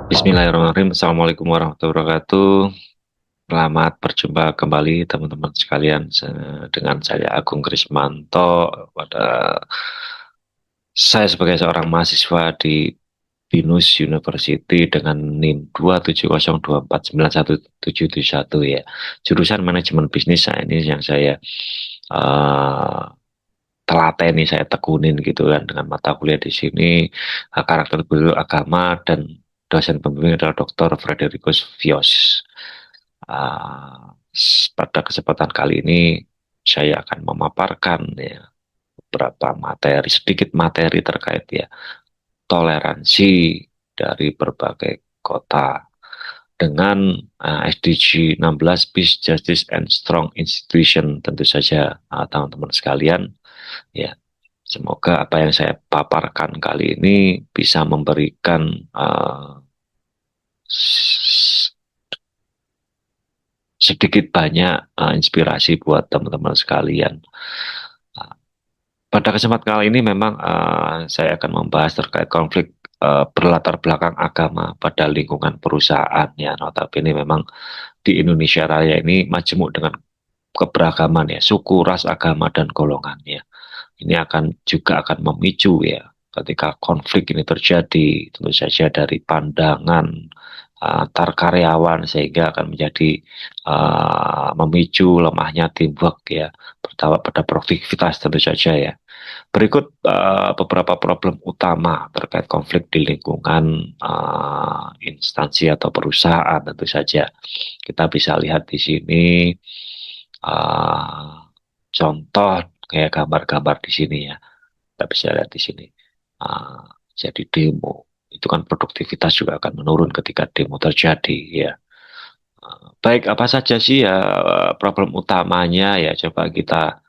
Bismillahirrahmanirrahim. Assalamualaikum warahmatullahi wabarakatuh. Selamat berjumpa kembali teman-teman sekalian dengan saya Agung Krismanto. Saya sebagai seorang mahasiswa di Binus University dengan NIM 27024917771 ya. Jurusan manajemen bisnis. Nah, ini yang saya uh, telateni, saya tekunin gitu kan dengan mata kuliah di sini. Karakter guru agama dan dosen pembimbing adalah Dr. Frederikus Vios. Pada kesempatan kali ini saya akan memaparkan ya beberapa materi, sedikit materi terkait ya toleransi dari berbagai kota dengan SDG 16 Peace, Justice, and Strong Institution. Tentu saja teman-teman sekalian ya, semoga apa yang saya paparkan kali ini bisa memberikan sedikit banyak inspirasi buat teman-teman sekalian. Pada kesempatan kali ini memang saya akan membahas terkait konflik berlatar belakang agama pada lingkungan perusahaan ya. Notabene memang di Indonesia Raya ini majemuk dengan keberagaman ya, suku, ras, agama, dan golongannya. Ini akan memicu ya ketika konflik ini terjadi, tentu saja dari pandangan antar karyawan, sehingga akan menjadi memicu lemahnya teamwork ya, berdampak pada produktivitas tentu saja ya. Berikut beberapa problem utama terkait konflik di lingkungan instansi atau perusahaan. Tentu saja kita bisa lihat di sini contoh kayak gambar-gambar di sini ya. Kita bisa lihat di sini. Jadi demo itu kan produktivitas juga akan menurun ketika demo terjadi ya. Baik, apa saja sih ya problem utamanya ya, coba kita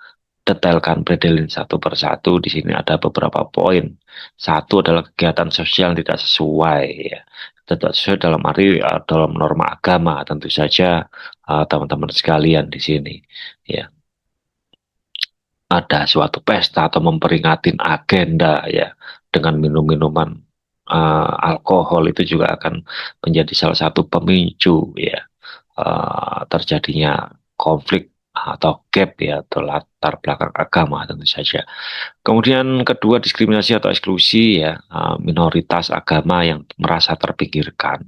detailkan, bedelin satu persatu. Di sini ada beberapa poin. Satu adalah kegiatan sosial yang tidak sesuai ya. Tidak sesuai dalam arti dalam norma agama, tentu saja teman-teman sekalian di sini ya. Ada suatu pesta atau memperingatin agenda ya dengan minum-minuman alkohol, itu juga akan menjadi salah satu pemicu ya terjadinya konflik atau gap ya atau latar belakang agama tentu saja. Kemudian kedua, diskriminasi atau eksklusi ya, minoritas agama yang merasa terpinggirkan,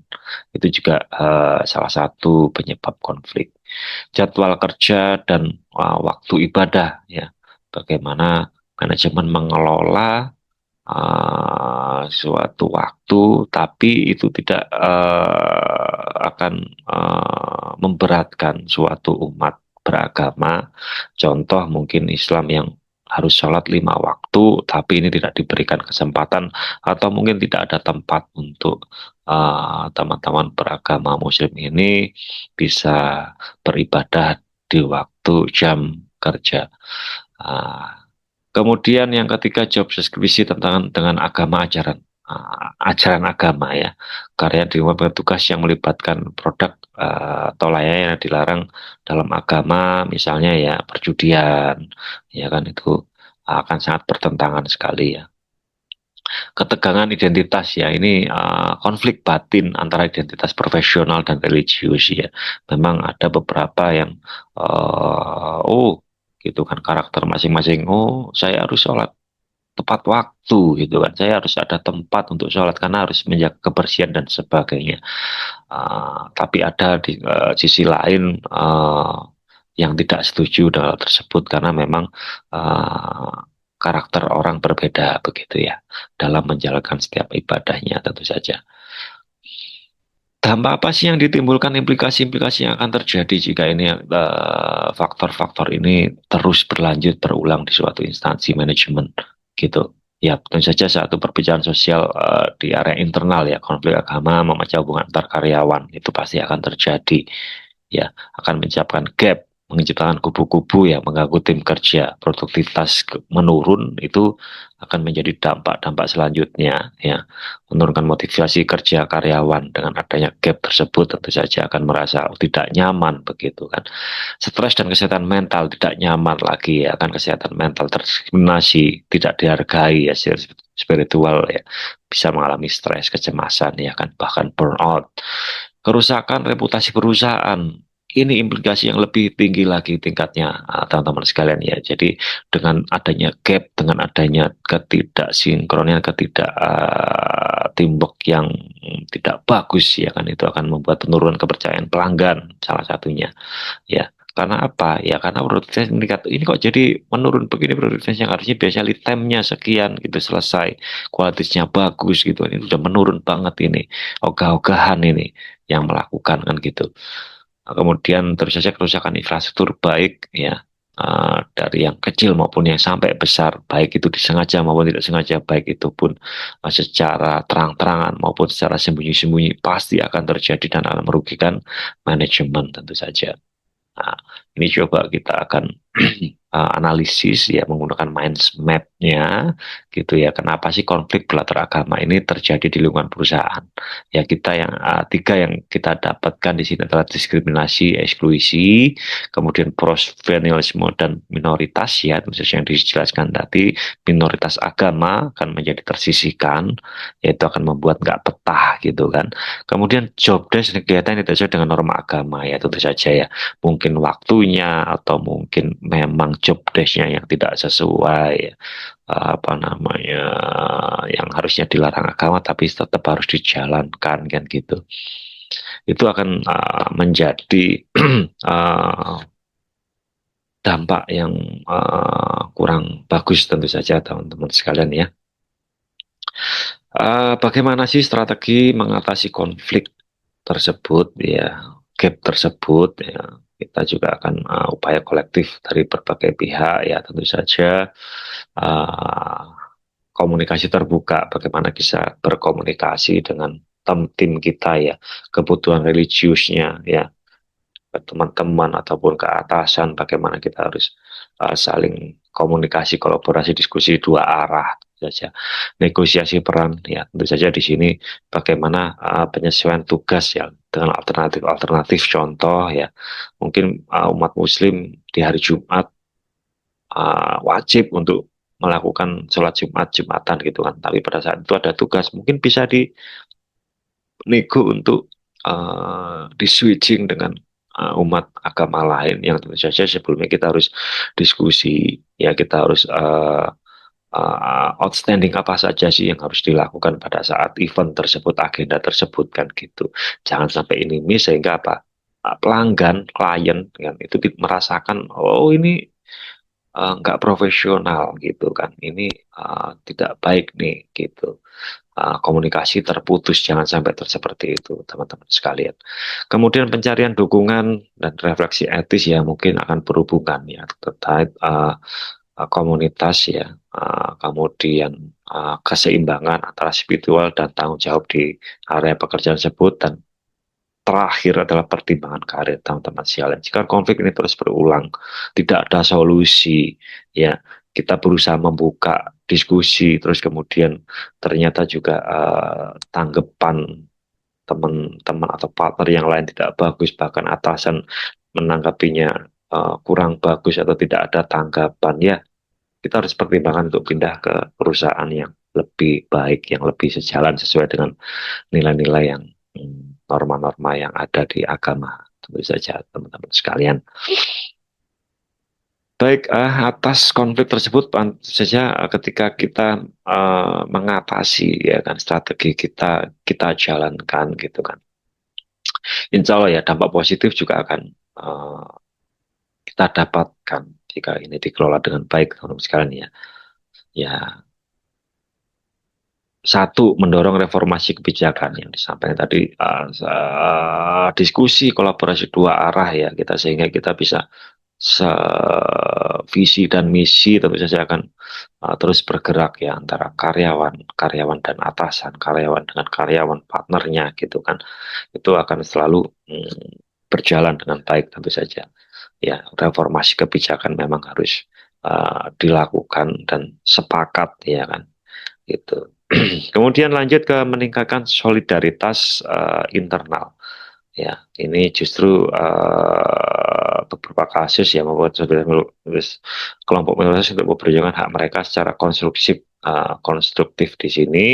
itu juga salah satu penyebab konflik. Jadwal kerja dan waktu ibadah ya, bagaimana manajemen mengelola suatu waktu, tapi itu tidak akan memberatkan suatu umat beragama. Contoh mungkin Islam yang harus sholat 5 waktu, tapi ini tidak diberikan kesempatan atau mungkin tidak ada tempat untuk teman-teman beragama Muslim ini bisa beribadah di waktu jam kerja. Kemudian yang ketiga, job deskripsi tentang dengan agama, ajaran agama ya, karya di luar tugas yang melibatkan produk atau layanan yang dilarang dalam agama, misalnya ya perjudian, ya kan, itu akan sangat bertentangan sekali ya. Ketegangan identitas ya, ini konflik batin antara identitas profesional dan religius ya. Memang ada beberapa yang gitu kan, karakter masing-masing. Oh, saya harus sholat tepat waktu gitu kan. Saya harus ada tempat untuk sholat karena harus menjaga kebersihan dan sebagainya. Tapi ada di sisi lain yang tidak setuju dengan hal tersebut karena memang karakter orang berbeda begitu ya dalam menjalankan setiap ibadahnya tentu saja. Dampak apa sih yang ditimbulkan, implikasi-implikasi yang akan terjadi jika ini faktor-faktor ini terus berlanjut berulang di suatu instansi manajemen gitu. Ya, tentu saja satu perpecahan sosial di area internal ya, konflik agama memecah hubungan antar karyawan itu pasti akan terjadi ya, akan menciptakan gap menciptakan kubu-kubu yang mengganggu tim kerja, produktivitas menurun itu akan menjadi dampak-dampak selanjutnya ya. Menurunkan motivasi kerja karyawan dengan adanya gap tersebut tentu saja akan merasa tidak nyaman begitu kan. Stres dan kesehatan mental tidak nyaman lagi ya kan, kesehatan mental terdiskriminasi, tidak dihargai ya, spiritual ya, bisa mengalami stres, kecemasan ya kan, bahkan burnout. Kerusakan reputasi perusahaan, ini implikasi yang lebih tinggi lagi tingkatnya, teman-teman sekalian ya. Jadi dengan adanya gap, dengan adanya ketidaksinkronan, teamwork yang tidak bagus ya kan, itu akan membuat penurunan kepercayaan pelanggan salah satunya ya. Karena apa? Ya karena produktivitas meningkat. Ini kok jadi menurun begini, produktivitas yang harusnya biasa lead time-nya sekian gitu selesai, kualitasnya bagus gitu. Ini udah menurun banget ini. Ogah-ogahan ini yang melakukan kan gitu. Kemudian terus saja kerusakan infrastruktur baik ya, dari yang kecil maupun yang sampai besar, baik itu disengaja maupun tidak sengaja, baik itu pun secara terang-terangan maupun secara sembunyi-sembunyi pasti akan terjadi dan akan merugikan manajemen tentu saja. Nah, ini coba kita akan analisis ya menggunakan mind map-nya gitu ya. Kenapa sih konflik berlatar agama ini terjadi di lingkungan perusahaan? Ya kita yang tiga yang kita dapatkan di sini adalah diskriminasi, eksklusi, kemudian provenalisme dan minoritas ya, khusus yang dijelaskan tadi, minoritas agama akan menjadi tersisihkan, yaitu akan membuat nggak petah gitu kan. Kemudian job desk kegiatan tidak sesuai dengan norma agama ya, tentu saja ya, mungkin waktunya atau mungkin memang job desk-nya yang tidak sesuai, apa namanya, yang harusnya dilarang agama tapi tetap harus dijalankan kan gitu. Itu akan menjadi uh, dampak yang kurang bagus tentu saja teman-teman sekalian ya. Bagaimana sih strategi mengatasi konflik tersebut ya, gap tersebut ya. Kita juga akan upaya kolektif dari berbagai pihak ya, tentu saja uh, komunikasi terbuka, bagaimana bisa berkomunikasi dengan tim kita ya, kebutuhan religiusnya ya, ke teman-teman ataupun ke atasan, bagaimana kita harus saling komunikasi, kolaborasi, diskusi dua arah tentu saja. Negosiasi peran ya, tentu saja di sini bagaimana penyesuaian tugas ya dengan alternatif-alternatif, contoh ya, mungkin umat Muslim di hari Jumat wajib untuk melakukan sholat Jumat Jumatan gitu kan, tapi pada saat itu ada tugas, mungkin bisa nego untuk di switching dengan umat agama lain yang tentu saja sebelumnya kita harus diskusi ya, kita harus outstanding apa saja sih yang harus dilakukan pada saat event tersebut, agenda tersebut kan gitu. Jangan sampai ini miss sehingga apa, pelanggan, klien kan itu merasakan oh ini nggak profesional gitu kan, ini tidak baik nih gitu. Komunikasi terputus, jangan sampai seperti itu teman-teman sekalian. Kemudian pencarian dukungan dan refleksi etis ya, mungkin akan berhubungan ya terkait komunitas ya, kemudian keseimbangan antara spiritual dan tanggung jawab di area pekerjaan tersebut, dan terakhir adalah pertimbangan karir teman-teman sekalian. Jika konflik ini terus berulang, tidak ada solusi, ya kita berusaha membuka diskusi, terus kemudian ternyata juga tanggapan teman-teman atau partner yang lain tidak bagus, bahkan atasan menanggapinya kurang bagus atau tidak ada tanggapan, ya kita harus pertimbangkan untuk pindah ke perusahaan yang lebih baik, yang lebih sejalan sesuai dengan nilai-nilai yang norma-norma yang ada di agama, tentu saja teman-teman sekalian. Baik, atas konflik tersebut tentu saja ketika kita mengatasi ya kan, strategi kita jalankan gitu kan. Insya Allah ya dampak positif juga akan kita dapatkan jika ini dikelola dengan baik teman-teman sekalian ya. Ya, satu, mendorong reformasi kebijakan yang disampaikan tadi, diskusi kolaborasi dua arah ya kita, sehingga kita bisa visi dan misi tentu saja akan terus bergerak ya, antara karyawan dan atasan, karyawan dengan karyawan, partnernya gitu kan, itu akan selalu berjalan dengan baik tentu saja. ya reformasi kebijakan memang harus dilakukan dan sepakat ya kan gitu. Kemudian lanjut ke meningkatkan solidaritas internal. Ya, ini justru beberapa kasus yang membuat kelompok minoritas untuk memperjuangkan hak mereka secara konstruktif di sini.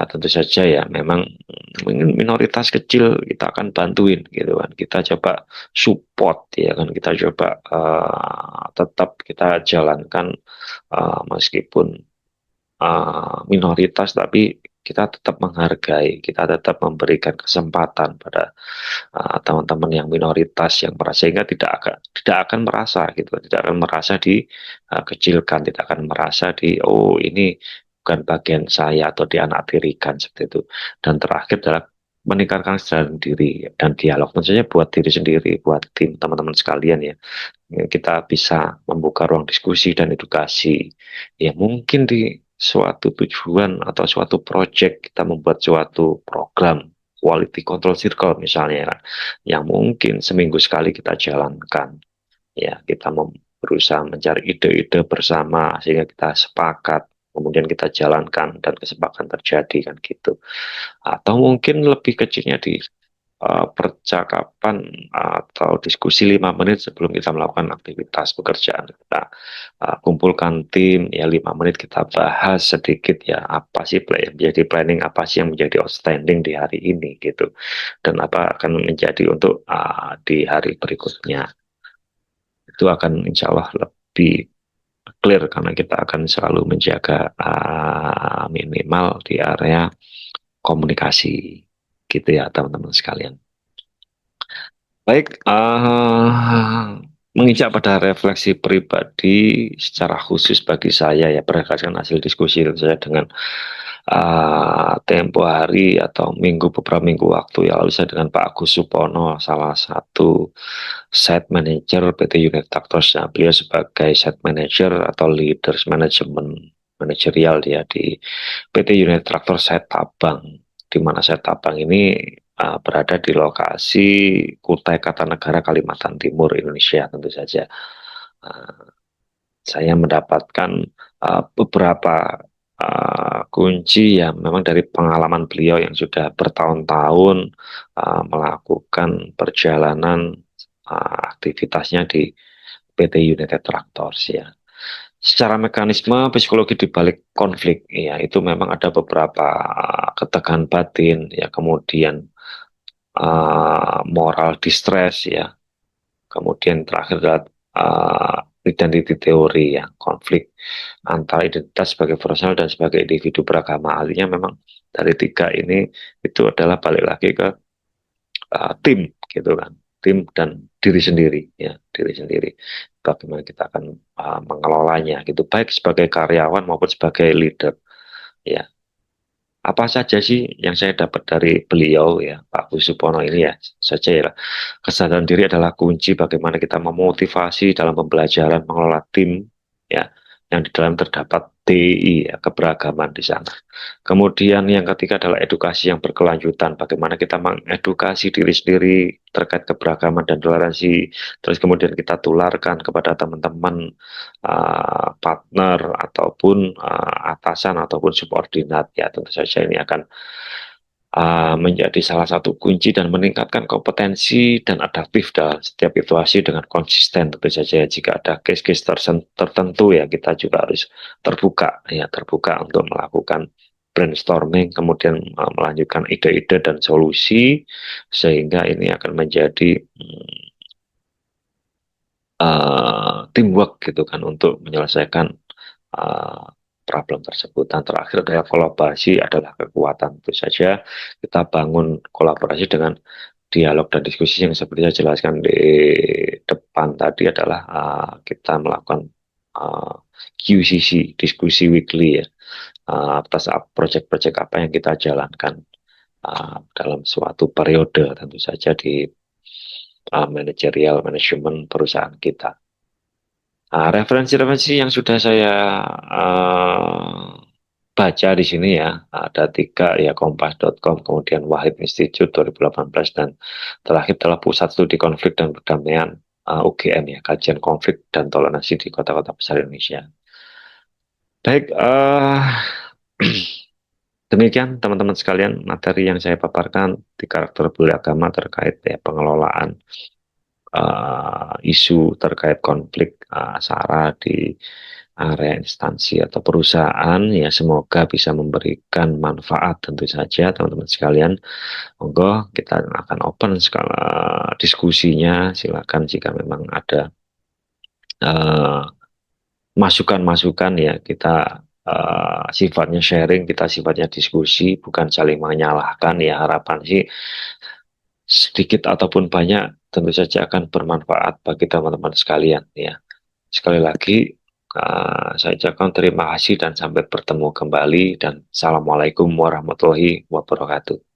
Tentu saja ya, memang minoritas kecil kita akan bantuin gitu kan. Kita coba support ya kan. Kita coba tetap kita jalankan meskipun minoritas, tapi kita tetap menghargai, kita tetap memberikan kesempatan pada teman-teman yang minoritas yang merasa, sehingga tidak akan merasa gitu, tidak akan merasa dikecilkan, tidak akan merasa oh ini bukan bagian saya atau dianaktirikan seperti itu. Dan terakhir adalah meningkatkan kesadaran diri dan dialog, tentunya buat diri sendiri, buat tim teman-teman sekalian ya. Kita bisa membuka ruang diskusi dan edukasi. Ya mungkin di suatu tujuan atau suatu project kita membuat suatu program quality control circle misalnya ya, yang mungkin seminggu sekali kita jalankan. Ya, kita berusaha mencari ide-ide bersama sehingga kita sepakat, kemudian kita jalankan dan kesepakatan terjadi kan gitu. Atau mungkin lebih kecilnya di percakapan atau diskusi 5 menit sebelum kita melakukan aktivitas pekerjaan. Kita kumpulkan tim ya 5 menit, kita bahas sedikit ya apa sih yang menjadi planning, apa sih yang menjadi outstanding di hari ini gitu, dan apa akan menjadi untuk di hari berikutnya. Itu akan insya Allah lebih clear karena kita akan selalu menjaga minimal di area komunikasi gitu ya teman-teman sekalian. Baik, menginjak pada refleksi pribadi secara khusus bagi saya ya, berdasarkan hasil diskusi tentu saja dengan tempo hari atau beberapa minggu waktu ya lalu, saya dengan Pak Agus Supono, salah satu site manager PT Unit Tractors. Nah, beliau sebagai site manager atau leaders management manajerial dia di PT Unit Tractors site Tabang, di mana site Tabang ini berada di lokasi Kutai Kartanegara, Kalimantan Timur, Indonesia tentu saja. Saya mendapatkan beberapa kunci yang memang dari pengalaman beliau yang sudah bertahun-tahun melakukan perjalanan aktivitasnya di PT United Tractors ya. Secara mekanisme psikologi di balik konflik ya, itu memang ada beberapa ketegangan batin ya, kemudian moral distress ya, kemudian terakhir adalah identity teori ya, konflik antara identitas sebagai personal dan sebagai individu beragama. Artinya memang dari tiga ini itu adalah balik lagi ke tim gitu kan, tim dan diri sendiri ya, diri sendiri. Bagaimana kita akan mengelolanya gitu, baik sebagai karyawan maupun sebagai leader ya. Apa saja sih yang saya dapat dari beliau ya, Pak Supono ini ya saja ya. Kesadaran diri adalah kunci bagaimana kita memotivasi dalam pembelajaran mengelola tim ya, yang di dalam terdapat DI ya, keberagaman di sana. Kemudian yang ketiga adalah edukasi yang berkelanjutan, bagaimana kita mengedukasi diri sendiri terkait keberagaman dan toleransi, terus kemudian kita tularkan kepada teman-teman partner ataupun atasan ataupun subordinat ya. Tentu saja ini akan menjadi salah satu kunci dan meningkatkan kompetensi dan adaptif dalam setiap situasi dengan konsisten. Tentu saja jika ada case-case tertentu ya, kita juga harus terbuka ya, terbuka untuk melakukan brainstorming, kemudian melanjutkan ide-ide dan solusi, sehingga ini akan menjadi teamwork gitu kan untuk menyelesaikan uh, problem tersebut. Dan terakhir adalah kolaborasi adalah kekuatan. Tentu saja kita bangun kolaborasi dengan dialog dan diskusi yang seperti saya jelaskan di depan tadi adalah kita melakukan QCC, diskusi weekly ya, atas proyek-proyek apa yang kita jalankan dalam suatu periode, tentu saja di manajerial manajemen perusahaan kita. Referensi-referensi yang sudah saya baca di sini ya, ada 3 ya, kompas.com, kemudian Wahid Institute 2018, dan terakhir adalah Pusat Studi Konflik dan Perdamaian UGM ya, kajian konflik dan toleransi di kota-kota besar Indonesia. Baik, demikian teman-teman sekalian materi yang saya paparkan di karakter budaya agama terkait ya pengelolaan isu terkait konflik SARA di area instansi atau perusahaan ya semoga bisa memberikan manfaat tentu saja teman-teman sekalian. Monggo kita akan open skala diskusinya, silakan jika memang ada eh, masukan-masukan ya kita sifatnya sharing, kita sifatnya diskusi, bukan saling menyalahkan ya harapan sih sedikit ataupun banyak tentu saja akan bermanfaat bagi teman-teman sekalian ya. Sekali lagi saya ucapkan terima kasih dan sampai bertemu kembali dan assalamualaikum warahmatullahi wabarakatuh.